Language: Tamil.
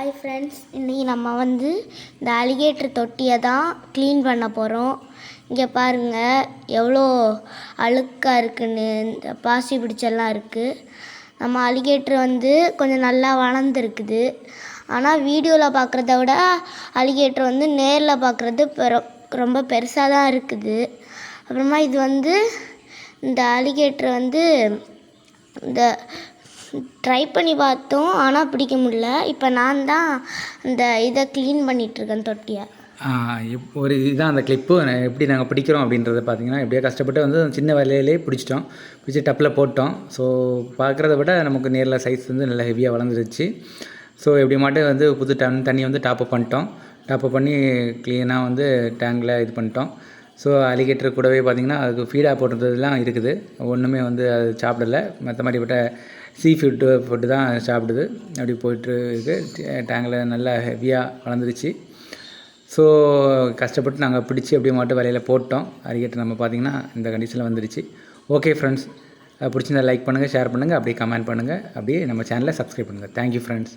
ஹாய் ஃப்ரெண்ட்ஸ், இன்றைக்கி நம்ம இந்த அலிகேட்டர் தொட்டியை தான் க்ளீன் பண்ண போகிறோம். இங்கே பாருங்கள் எவ்வளோ அழுக்காக இருக்குன்னு, இந்த பாசி பிடிச்செல்லாம் இருக்குது. நம்ம அலிகேட்டர் கொஞ்சம் நல்லா வளர்ந்துருக்குது. ஆனால் வீடியோவில் பார்க்குறத விட அலிகேட்டர் நேரில் பார்க்குறது ரொம்ப பெருசாக தான் இருக்குது. அப்புறமா இது இந்த அலிகேட்டர் இந்த ட்ரை பண்ணி பார்த்தோம், ஆனால் பிடிக்க முடியல. இப்போ நான் தான் இதை க்ளீன் பண்ணிகிட்ருக்கேன் தொட்டியை. ஒரு இதுதான் அந்த கிளிப்பு எப்படி நாங்கள் பிடிக்கிறோம் அப்படின்றத பார்த்தீங்கன்னா, எப்படியோ கஷ்டப்பட்டு சின்ன வேலையிலே பிடிச்சி டப்பில் போட்டோம். ஸோ பார்க்குறத விட நமக்கு நேரில் சைஸ் நல்லா ஹெவியாக வளர்ந்துருச்சு. ஸோ எப்படி மட்டும் புது தண்ணி டாப்அப் பண்ணிட்டோம். டாப்அப் பண்ணி க்ளீனாக டேங்கில் இது பண்ணிட்டோம். ஸோ அலிகேட்டர் கூடவே பார்த்திங்கன்னா அதுக்கு ஃபீடாக போட்டுறதுலாம் இருக்குது. ஒன்றுமே அது சாப்பிடலை. மற்ற மாதிரிப்பட்ட ஃபுட்டு தான் சாப்பிடுது. அப்படி போய்ட்டுருக்கு. டேங்கில் நல்லா ஹெவியாக வளர்ந்துருச்சு. ஸோ கஷ்டப்பட்டு நாங்கள் பிடிச்சி அப்படியே மட்டும் வேலையில் போட்டோம். அலிகேட்டர் நம்ம பார்த்திங்கன்னா இந்த கண்டிஷனில் வந்துருச்சு. ஓகே ஃப்ரெண்ட்ஸ், பிடிச்சிருந்தா லைக் பண்ணுங்கள், ஷேர் பண்ணுங்கள், அப்படியே கமெண்ட் பண்ணுங்கள், அப்படியே நம்ம சேனலை சப்ஸ்கிரைப் பண்ணுங்கள். Thank you friends.